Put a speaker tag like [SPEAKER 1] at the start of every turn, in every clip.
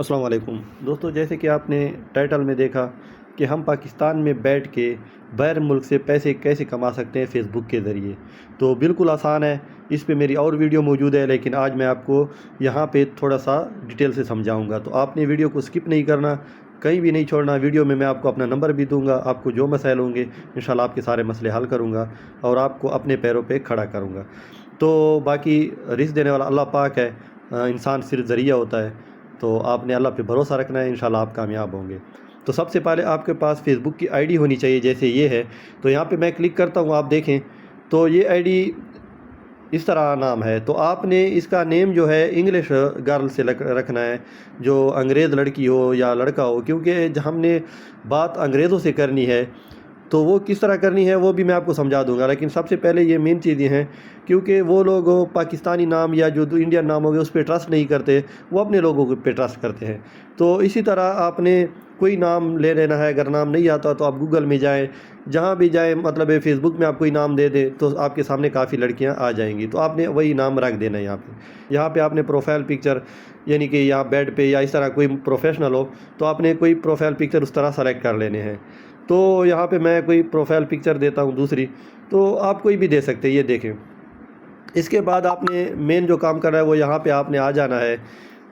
[SPEAKER 1] अस्सलाम वालेकुम दोस्तों, जैसे कि आपने टाइटल में देखा कि हम पाकिस्तान में बैठ के बैर मुल्क से पैसे कैसे कमा सकते हैं फ़ेसबुक के ज़रिए। तो बिल्कुल आसान है। इस पे मेरी और वीडियो मौजूद है, लेकिन आज मैं आपको यहाँ पे थोड़ा सा डिटेल से समझाऊंगा। तो आपने वीडियो को स्किप नहीं करना, कहीं भी नहीं छोड़ना। वीडियो में मैं आपको अपना नंबर भी दूंगा, आपको जो मसाइल होंगे इंशाल्लाह आपके सारे मसले हल करूँगा और आपको अपने पैरों पर खड़ा करूँगा। तो बाकी रिस्क देने वाला अल्लाह पाक है, इंसान सिर्फ ज़रिया होता है। तो आपने अल्लाह पे भरोसा रखना है, इंशाल्लाह आप कामयाब होंगे। तो सबसे पहले आपके पास फ़ेसबुक की आईडी होनी चाहिए, जैसे ये है। तो यहाँ पे मैं क्लिक करता हूँ, आप देखें तो ये आईडी इस तरह नाम है। तो आपने इसका नेम जो है इंग्लिश गर्ल से रखना है, जो अंग्रेज़ लड़की हो या लड़का हो, क्योंकि हमने बात अंग्रेज़ों से करनी है। तो वो किस तरह करनी है वो भी मैं आपको समझा दूंगा, लेकिन सबसे पहले ये मेन चीज़ें हैं, क्योंकि वो लोग पाकिस्तानी नाम या जो इंडियन नाम हो गए उस पर ट्रस्ट नहीं करते, वो अपने लोगों पे ट्रस्ट करते हैं। तो इसी तरह आपने कोई नाम ले लेना है। अगर नाम नहीं आता तो आप गूगल में जाएं, जहाँ भी जाएं, मतलब फेसबुक में आप कोई नाम दे दें तो आपके सामने काफ़ी लड़कियां आ जाएंगी। तो आपने वही नाम रख देना है। यहाँ पे आपने प्रोफाइल पिक्चर, यानी कि यहाँ बेड पे या इस तरह कोई प्रोफेशनल हो तो आपने कोई प्रोफाइल पिक्चर उस तरह सेलेक्ट कर लेने हैं। तो यहाँ पे मैं कोई प्रोफाइल पिक्चर देता हूँ दूसरी, तो आप कोई भी दे सकते हैं, ये देखें। इसके बाद आपने मेन जो काम करना है वो यहाँ पे आपने आ जाना है।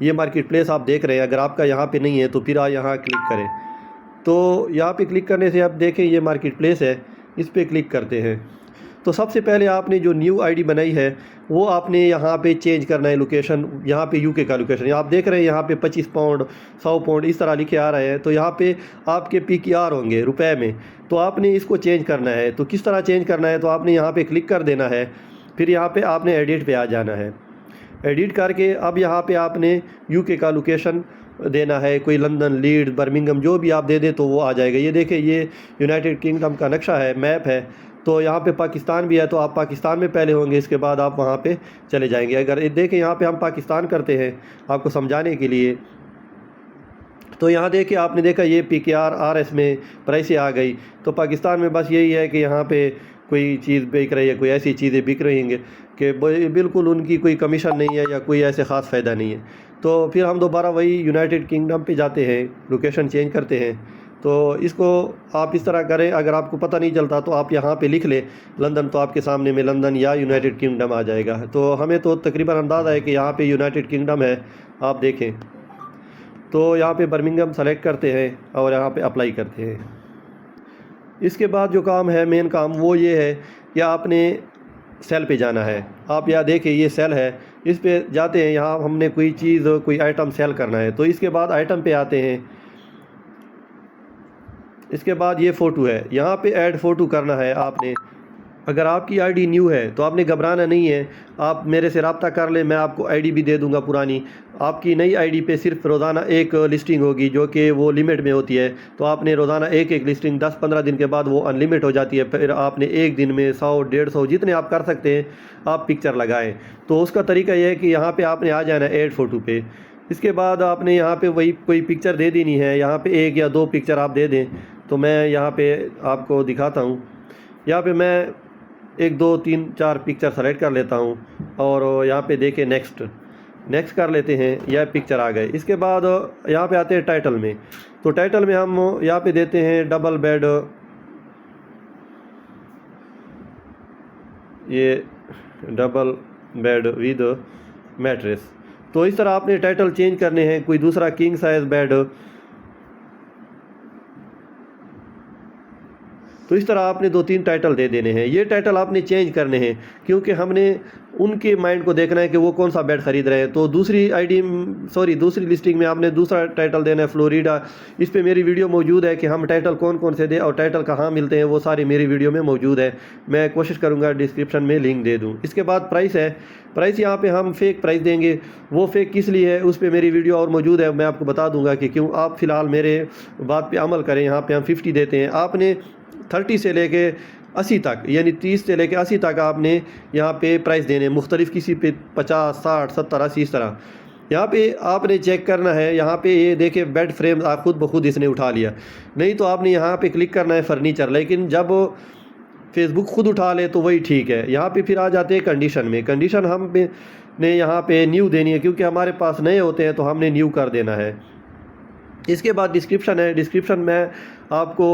[SPEAKER 1] ये मार्केट प्लेस आप देख रहे हैं, अगर आपका यहाँ पे नहीं है तो फिर आप यहाँ क्लिक करें। तो यहाँ पे क्लिक करने से आप देखें ये मार्केट प्लेस है, इस पर क्लिक करते हैं। तो सबसे पहले आपने जो न्यू आईडी बनाई है वो आपने यहाँ पे चेंज करना है लोकेशन। यहाँ पे यूके का लोकेशन आप देख रहे हैं, यहाँ पे 25 पाउंड 100 पाउंड इस तरह लिखे आ रहे हैं। तो यहाँ पे आपके PKR होंगे रुपए में, तो आपने इसको चेंज करना है। तो किस तरह चेंज करना है, तो आपने यहाँ पे क्लिक कर देना है। फिर यहाँ पे आपने एडिट पे आ जाना है। एडिट करके अब यहाँ पे आपने यूके का लोकेशन देना है, कोई लंदन, लीड्स, बर्मिंघम जो भी आप दे दें तो वो आ जाएगा। ये देखिए, ये यूनाइटेड किंगडम का नक्शा है, मैप है। तो यहाँ पे पाकिस्तान भी है, तो आप पाकिस्तान में पहले होंगे, इसके बाद आप वहाँ पे चले जाएंगे। अगर ये देखें यहाँ पे हम पाकिस्तान करते हैं आपको समझाने के लिए। तो यहाँ देखिए, आपने देखा ये PKR RS में प्राइस आ गई। तो पाकिस्तान में बस यही है कि यहाँ पे कोई चीज़ बिक रही है, कोई ऐसी चीज़ें बिक रही हैं कि बिल्कुल उनकी कोई कमीशन नहीं है या कोई ऐसे ख़ास फ़ायदा नहीं है। तो फिर हम दोबारा वही यूनाइटेड किंगडम पे जाते हैं, लोकेशन चेंज करते हैं। तो इसको आप इस तरह करें, अगर आपको पता नहीं चलता तो आप यहाँ पे लिख लें लंदन, तो आपके सामने में लंदन या यूनाइटेड किंगडम आ जाएगा। तो हमें तो तकरीबन अंदाज़ा है कि यहाँ पे यूनाइटेड किंगडम है, आप देखें। तो यहाँ पे बर्मिंघम सेलेक्ट करते हैं और यहाँ पे अप्लाई करते हैं। इसके बाद जो काम है, मेन काम, वो ये है कि आपने सेल पे जाना है। आप यहाँ देखिए ये सेल है, इस पे जाते हैं। यहाँ हमने कोई चीज़, कोई आइटम सेल करना है। तो इसके बाद आइटम पे आते हैं। इसके बाद ये फ़ोटो है, यहाँ पे ऐड फ़ोटो करना है आपने। अगर आपकी आईडी न्यू है तो आपने घबराना नहीं है, आप मेरे से रब्ता कर लें, मैं आपको आईडी भी दे दूंगा पुरानी। आपकी नई आईडी पे सिर्फ रोज़ाना एक लिस्टिंग होगी, जो कि वो लिमिट में होती है। तो आपने रोज़ाना एक लिस्टिंग 10-15 दिन के बाद वो अनलिमिट हो जाती है। फिर आपने एक दिन में 100-150 जितने आप कर सकते हैं आप पिक्चर लगाएँ। तो उसका तरीका यह है कि यहाँ पर आपने आ जाना है ऐड फ़ोटो पे। इसके बाद आपने यहाँ पर वही कोई पिक्चर दे देनी है। यहाँ पर 1 या 2 पिक्चर आप दे दें। तो मैं यहाँ पर आपको दिखाता हूँ। यहाँ पर मैं 1 2 3 4 पिक्चर सेलेक्ट कर लेता हूँ और यहाँ पे देखें नेक्स्ट कर लेते हैं। यह पिक्चर आ गए। इसके बाद यहाँ पे आते हैं टाइटल में। तो टाइटल में हम यहाँ पे देते हैं डबल बेड, ये डबल बेड विद मैट्रेस। तो इस तरह आपने टाइटल चेंज करने हैं। कोई दूसरा किंग साइज बेड, तो इस तरह आपने 2-3 टाइटल दे देने हैं। ये टाइटल आपने चेंज करने हैं, क्योंकि हमने उनके माइंड को देखना है कि वो कौन सा बेड ख़रीद रहे हैं। तो दूसरी लिस्टिंग में आपने दूसरा टाइटल देना है, फ्लोरिडा। इस पे मेरी वीडियो मौजूद है कि हम टाइटल कौन कौन से दें और टाइटल कहाँ मिलते हैं, वो सारी मेरी वीडियो में मौजूद है। मैं कोशिश करूँगा डिस्क्रिप्शन में लिंक दे दूँ। इसके बाद प्राइस है। प्राइस यहाँ पे हम फेक प्राइस देंगे। वो फेक किस लिए है उस पर मेरी वीडियो और मौजूद है, मैं आपको बता दूंगा कि क्यों। आप फ़िलहाल मेरे बात पे अमल करें। यहाँ पे हम 50 देते हैं। आपने 30 से लेके 80 तक, यानी 30 से लेके 80 तक आपने यहाँ पे प्राइस देने मुख्तलिफ, किसी पे 50 60 70 80 इस तरह। यहाँ पे आपने चेक करना है। यहाँ पे ये देखिए बेड फ्रेम आप खुद ब खुद इसने उठा लिया। नहीं तो आपने यहाँ पे क्लिक करना है फर्नीचर, लेकिन जब फेसबुक खुद उठा ले तो वही ठीक है। यहाँ पे फिर आ जाते हैं कंडीशन में। कंडीशन हम ने यहाँ पे न्यू देनी है, क्योंकि हमारे पास नए होते हैं तो हमने न्यू कर देना है। इसके बाद डिस्क्रिप्शन है। डिस्क्रिप्शन में आपको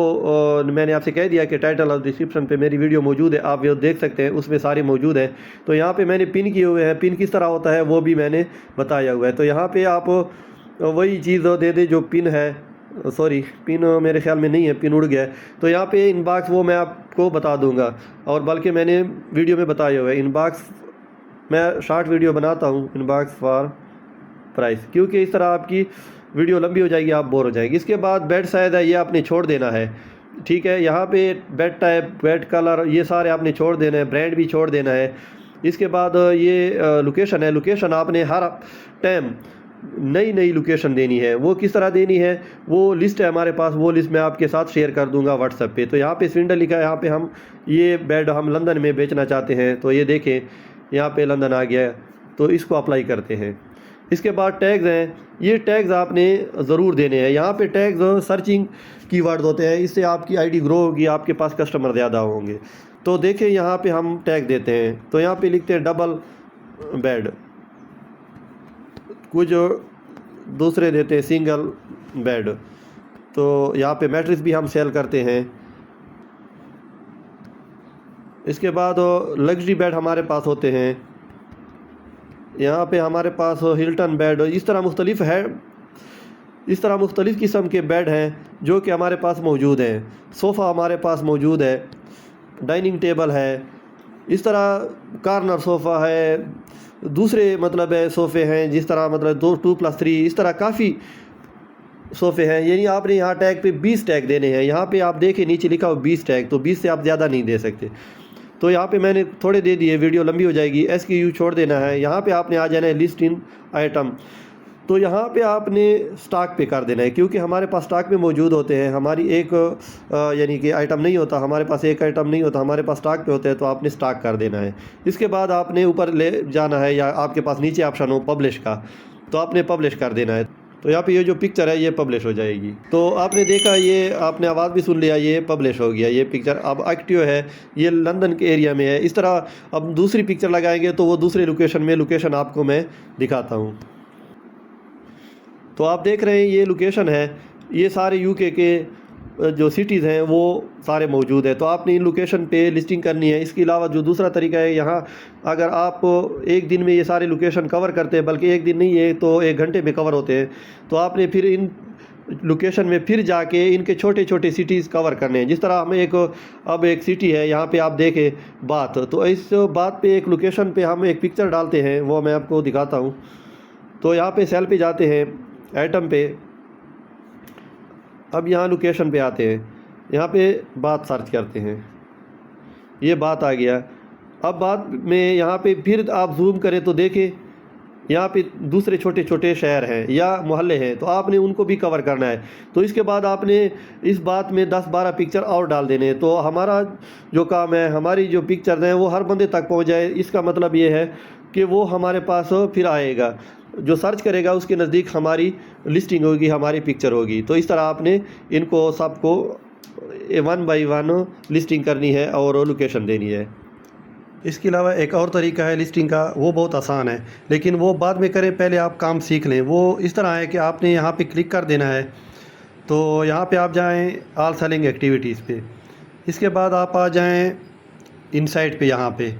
[SPEAKER 1] मैंने आपसे कह दिया कि टाइटल और डिस्क्रिप्शन पे मेरी वीडियो मौजूद है, आप वो देख सकते हैं, उसमें सारे मौजूद है। तो यहाँ पे मैंने पिन किए हुए हैं, पिन किस तरह होता है वो भी मैंने बताया हुआ है। तो यहाँ पे आप वही चीज़ दे दे जो पिन है, सॉरी पिन मेरे ख्याल में नहीं है, पिन उड़ गया है। तो यहाँ पे इनबॉक्स वो मैं आपको बता दूँगा, और बल्कि मैंने वीडियो में बताया हुआ है। इनबॉक्स मैं शॉर्ट वीडियो बनाता हूँ, इनबॉक्स फॉर प्राइस, क्योंकि इस तरह आपकी वीडियो लंबी हो जाएगी, आप बोर हो जाएंगे। इसके बाद बेड साइज़ है, ये आपने छोड़ देना है, ठीक है। यहाँ पे बेड टाइप, बेड कलर, ये सारे आपने छोड़ देना है, ब्रांड भी छोड़ देना है। इसके बाद ये लोकेशन है, लोकेशन आपने हर टाइम नई नई लोकेशन देनी है। वो किस तरह देनी है, वो लिस्ट है हमारे पास, वो लिस्ट मैं आपके साथ शेयर कर दूंगा व्हाट्सएप पे। तो यहाँ पे स्विंडल लिखा है, यहाँ पे हम ये बेड हम लंदन में बेचना चाहते हैं, तो ये देखें यहाँ पे लंदन आ गया, तो इसको अप्लाई करते हैं। इसके बाद टैग्स हैं, ये टैग्स आपने ज़रूर देने हैं। यहाँ पे टैग्स सर्चिंग कीवर्ड्स होते हैं, इससे आपकी आईडी ग्रो होगी, आपके पास कस्टमर ज़्यादा होंगे। तो देखें यहाँ पे हम टैग देते हैं, तो यहाँ पे लिखते हैं डबल बेड, कुछ दूसरे देते हैं सिंगल बेड। तो यहाँ पे मैट्रिक्स भी हम सेल करते हैं। इसके बाद लग्जरी बेड हमारे पास होते हैं, यहाँ पे हमारे पास हिल्टन बेड, इस तरह मुख्तलिफ है, इस तरह मुख्तलिफ़ किस्म के बेड हैं जो कि हमारे पास मौजूद हैं। सोफ़ा हमारे पास मौजूद है, डाइनिंग टेबल है, इस तरह कार्नर सोफ़ा है, दूसरे मतलब है सोफ़े हैं, जिस तरह मतलब 2+3, इस तरह काफ़ी सोफ़े हैं। यानी आपने यहाँ टैग पे 20 टैग देने हैं। यहाँ पे आप देखें नीचे लिखा हो 20 टैग, तो 20 से आप ज़्यादा नहीं दे सकते। तो यहाँ पे मैंने थोड़े दे दिए, वीडियो लंबी हो जाएगी। SKU छोड़ देना है। यहाँ पे आपने आ जाना है लिस्ट इन आइटम, तो यहाँ पे आपने स्टॉक पे कर देना है, क्योंकि हमारे पास स्टॉक में मौजूद होते हैं। हमारी एक यानी कि आइटम नहीं होता, हमारे पास एक आइटम नहीं होता, हमारे पास स्टॉक पे होते हैं, तो आपने स्टॉक कर देना है। इसके बाद आपने ऊपर ले जाना है, या आपके पास नीचे ऑप्शन हो पब्लिश का, तो आपने पब्लिश कर देना है। तो यहाँ पे ये जो पिक्चर है ये पब्लिश हो जाएगी। तो आपने देखा, ये आपने आवाज़ भी सुन लिया, ये पब्लिश हो गया। ये पिक्चर अब एक्टिव है, ये लंदन के एरिया में है। इस तरह अब दूसरी पिक्चर लगाएंगे तो वो दूसरे लोकेशन में, लोकेशन आपको मैं दिखाता हूँ। तो आप देख रहे हैं ये लोकेशन है, ये सारे UK के जो सिटीज़ हैं वो सारे मौजूद है। तो आपने इन लोकेशन पे लिस्टिंग करनी है। इसके अलावा जो दूसरा तरीका है, यहाँ अगर आप एक दिन में ये सारे लोकेशन कवर करते हैं, बल्कि एक दिन नहीं है तो 1 घंटे में कवर होते हैं, तो आपने फिर इन लोकेशन में फिर जाके इनके छोटे छोटे सिटीज़ कवर करने हैं। जिस तरह हमें अब एक सिटी है, यहाँ पे आप देखें बात, तो इस बात पे एक लोकेशन पे हम एक पिक्चर डालते हैं, वो मैं आपको दिखाता हूँ। तो यहाँ पे सेल पे जाते हैं, आइटम पे, अब यहाँ लोकेशन पे आते हैं, यहाँ पे बात सर्च करते हैं, ये बात आ गया। अब बात में यहाँ पे फिर आप जूम करें तो देखें यहाँ पे दूसरे छोटे छोटे शहर हैं या मोहल्ले हैं, तो आपने उनको भी कवर करना है। तो इसके बाद आपने इस बात में 10-12 पिक्चर और डाल देने हैं। तो हमारा जो काम है, हमारी जो पिक्चर हैं वो हर बंदे तक पहुँच जाए। इसका मतलब ये है कि वो हमारे पास फिर आएगा, जो सर्च करेगा उसके नज़दीक हमारी लिस्टिंग होगी, हमारी पिक्चर होगी। तो इस तरह आपने इनको सबको 1 बाय 1 लिस्टिंग करनी है और लोकेशन देनी है। इसके अलावा एक और तरीका है लिस्टिंग का, वो बहुत आसान है, लेकिन वो बाद में करें, पहले आप काम सीख लें। वो इस तरह है कि आपने यहाँ पे क्लिक कर देना है, तो यहाँ पे आप जाएँ ऑल सेलिंग एक्टिविटीज़ पे। इसके बाद आप आ जाएँ इनसाइट पे, यहाँ पे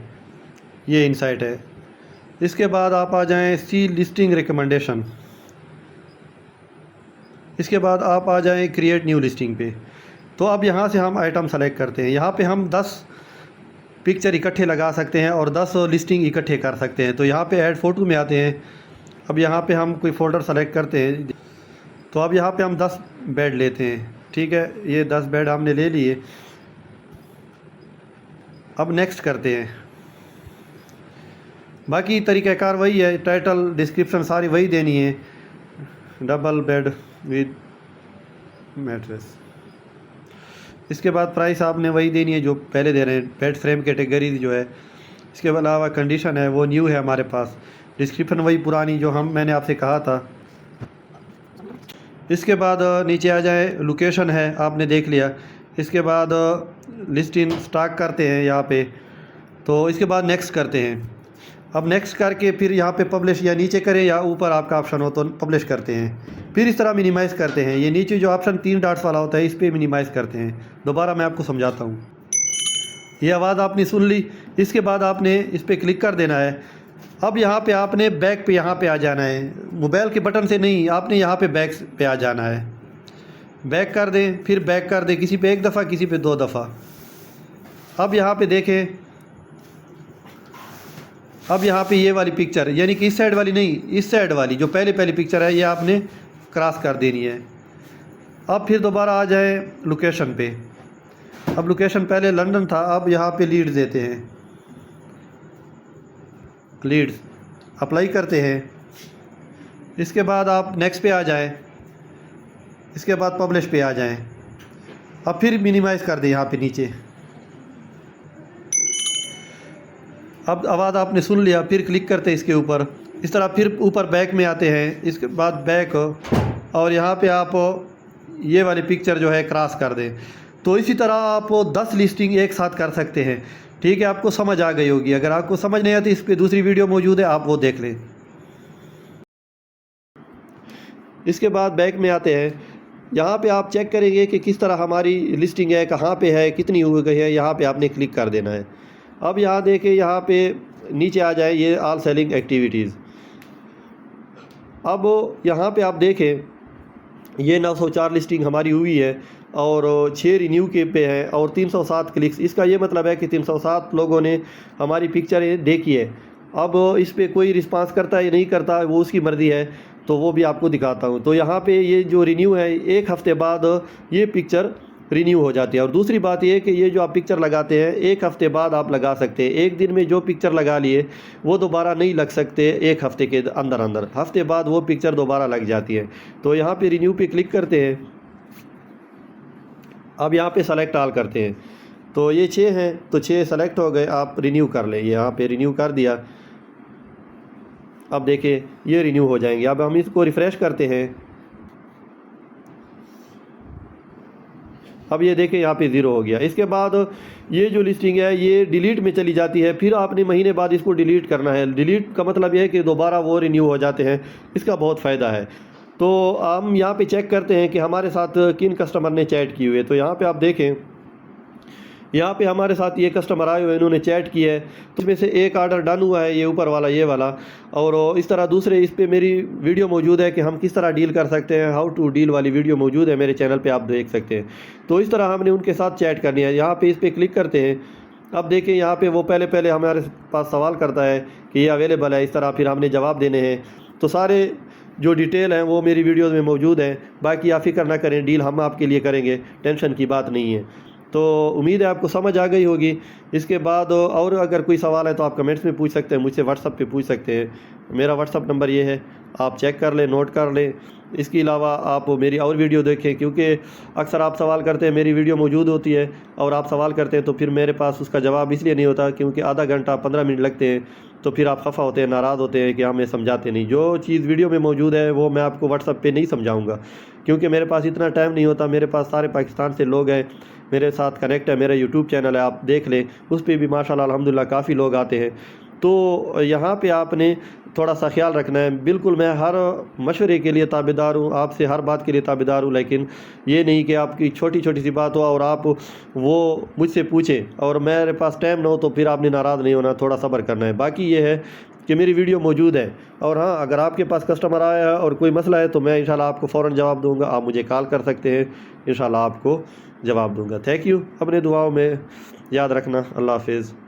[SPEAKER 1] ये इनसाइट है। इसके बाद आप आ जाएं सी लिस्टिंग रिकमेंडेशन। इसके बाद आप आ जाएं क्रिएट न्यू लिस्टिंग पे। तो अब यहाँ से हम आइटम सेलेक्ट करते हैं। यहाँ पे हम 10 पिक्चर इकट्ठे लगा सकते हैं और 10 लिस्टिंग इकट्ठे कर सकते हैं। तो यहाँ पे ऐड फ़ोटो में आते हैं। अब यहाँ पे हम कोई फ़ोल्डर सेलेक्ट करते हैं। तो अब यहाँ पे हम 10 बेड लेते हैं, ठीक है। ये 10 बेड हमने ले लिए। अब नेक्स्ट करते हैं। बाकी तरीक़ाकार वही है, टाइटल डिस्क्रिप्शन सारी वही देनी है। Double bed with mattress. इसके बाद प्राइस आपने वही देनी है जो पहले दे रहे हैं। बेड फ्रेम कैटेगरी जो है, इसके अलावा कंडीशन है वो न्यू है हमारे पास। डिस्क्रिप्शन वही पुरानी जो मैंने आपसे कहा था। इसके बाद नीचे आ जाए, लोकेशन है आपने देख लिया। इसके बाद लिस्ट इन स्टॉक करते हैं यहाँ पे। तो इसके बाद नेक्स्ट करते हैं। अब नेक्स्ट करके फिर यहाँ पे पब्लिश या नीचे करें या ऊपर आपका ऑप्शन हो तो पब्लिश करते हैं। फिर इस तरह मिनिमाइज़ करते हैं। ये नीचे जो ऑप्शन 3 डॉट्स वाला होता है इस पर मिनिमाइज़ करते हैं। दोबारा मैं आपको समझाता हूँ। ये आवाज़ आपने सुन ली, इसके बाद आपने इस पर क्लिक कर देना है। अब यहाँ पे आपने बैक पे यहाँ पे आ जाना है, मोबाइल के बटन से नहीं, आपने यहाँ पे बैक पे आ जाना है। बैक कर दें, फिर बैक कर दें, किसी पे 1 दफ़ा किसी पे 2 दफ़ा। अब यहाँ पे देखें, अब यहाँ पे ये वाली पिक्चर यानी कि इस साइड वाली नहीं, इस साइड वाली जो पहले पिक्चर है ये आपने क्रॉस कर देनी है। अब फिर दोबारा आ जाए लोकेशन पे। अब लोकेशन पहले लंदन था, अब यहाँ पे लीड्स देते हैं, लीड्स अप्लाई करते हैं। इसके बाद आप नेक्स्ट पे आ जाएं, इसके बाद पब्लिश पे आ जाएं। अब फिर मिनिमाइज़ कर दें यहाँ पे नीचे। अब आवाज़ आपने सुन लिया, फिर क्लिक करते हैं इसके ऊपर। इस तरह फिर ऊपर बैक में आते हैं, इसके बाद बैक, और यहाँ पे आप ये वाली पिक्चर जो है क्रॉस कर दें। तो इसी तरह आप 10 लिस्टिंग एक साथ कर सकते हैं। ठीक है, आपको समझ आ गई होगी। अगर आपको समझ नहीं आती, इस पर दूसरी वीडियो मौजूद है, आप वो देख लें। इसके बाद बैक में आते हैं, यहाँ पे आप चेक करेंगे कि किस तरह हमारी लिस्टिंग है, कहाँ पे है, कितनी हो गई है। यहाँ पे आपने क्लिक कर देना है। अब यहाँ देखें, यहाँ पे नीचे आ जाए ये ऑल सेलिंग एक्टिविटीज़। अब यहाँ पे आप देखें, ये 904 लिस्टिंग हमारी हुई है और 6 रिन्यू के पे है और 307 क्लिक्स। इसका ये मतलब है कि 307 लोगों ने हमारी पिक्चरें देखी है। अब इस पे कोई रिस्पांस करता है या नहीं करता, वो उसकी मर्ज़ी है, तो वो भी आपको दिखाता हूँ। तो यहाँ पे ये जो रिन्यू है, 1 हफ़्ते बाद ये पिक्चर रिन्यू हो जाती है। और दूसरी बात ये कि ये जो आप पिक्चर लगाते हैं 1 हफ़्ते बाद आप लगा सकते हैं। एक दिन में जो पिक्चर लगा लिए वो दोबारा नहीं लग सकते, 1 हफ़्ते के अंदर हफ़्ते बाद वो पिक्चर दोबारा लग जाती है। तो यहाँ पे रिन्यू पे क्लिक करते हैं। अब यहाँ पे सेलेक्ट ऑल करते हैं, तो ये 6 हैं, तो 6 सेलेक्ट हो गए। आप रिन्यू कर लें, यहाँ पे रिन्यू कर दिया। अब देखिए ये रिन्यू हो जाएंगे। अब हम इसको रिफ़्रेश करते हैं। अब ये देखें यहाँ पे 0 हो गया। इसके बाद ये जो लिस्टिंग है ये डिलीट में चली जाती है। फिर आपने महीने बाद इसको डिलीट करना है। डिलीट का मतलब ये है कि दोबारा वो रिन्यू हो जाते हैं। इसका बहुत फ़ायदा है। तो हम यहाँ पे चेक करते हैं कि हमारे साथ किन कस्टमर ने चैट की हुई है। तो यहाँ पे आप देखें, यहाँ पे हमारे साथ ये कस्टमर आए हुए, इन्होंने चैट की है। तो इसमें से एक ऑर्डर डन हुआ है, ये ऊपर वाला, ये वाला। और इस तरह दूसरे इस पे मेरी वीडियो मौजूद है कि हम किस तरह डील कर सकते हैं, हाउ टू डील वाली वीडियो मौजूद है मेरे चैनल पे, आप देख सकते हैं। तो इस तरह हमने उनके साथ चैट करनी है। यहाँ पे इस पर क्लिक करते हैं। अब देखें यहाँ पे वो पहले हमारे पास सवाल करता है कि ये अवेलेबल है, इस तरह फिर हमने जवाब देने हैं। तो सारे जो डिटेल हैं वो मेरी वीडियोज़ में मौजूद हैं। बाकी आप फिक्र ना करें, डील हम आपके लिए करेंगे, टेंशन की बात नहीं है। तो उम्मीद है आपको समझ आ गई होगी। इसके बाद और अगर कोई सवाल है तो आप कमेंट्स में पूछ सकते हैं, मुझसे व्हाट्सअप पे पूछ सकते हैं। मेरा व्हाट्सअप नंबर ये है, आप चेक कर लें, नोट कर लें। इसके अलावा आप मेरी और वीडियो देखें, क्योंकि अक्सर आप सवाल करते हैं, मेरी वीडियो मौजूद होती है और आप सवाल करते हैं तो फिर मेरे पास उसका जवाब इसलिए नहीं होता क्योंकि आधा घंटा 15 मिनट लगते हैं। तो फिर आप खफा होते हैं, नाराज़ होते हैं कि हमें समझाते नहीं। जो चीज़ वीडियो में मौजूद है वो मैं आपको व्हाट्सअप पे नहीं समझाऊंगा, क्योंकि मेरे पास इतना टाइम नहीं होता। मेरे पास सारे पाकिस्तान से लोग हैं, मेरे साथ कनेक्ट है। मेरा यूट्यूब चैनल है, आप देख लें, उस पर भी माशाल्लाह अल्हम्दुलिल्लाह काफ़ी लोग आते हैं। तो यहाँ पे आपने थोड़ा सा ख्याल रखना है। बिल्कुल मैं हर मशवरे के लिए ताबेदार हूँ, आपसे हर बात के लिए ताबेदार हूँ, लेकिन ये नहीं कि आपकी छोटी छोटी सी बात हो और आप वो मुझसे पूछें और मेरे पास टाइम ना हो तो फिर आपने नाराज़ नहीं होना, थोड़ा सब्र करना है। बाकी ये है कि मेरी वीडियो मौजूद है। और हाँ, अगर आपके पास कस्टमर आया है और कोई मसला है तो मैं इंशाल्लाह आपको फ़ौरन जवाब दूँगा। आप मुझे कॉल कर सकते हैं, इंशाल्लाह आपको जवाब दूँगा। Thank you. अपने दुआओं में याद रखना। अल्लाह हाफिज़।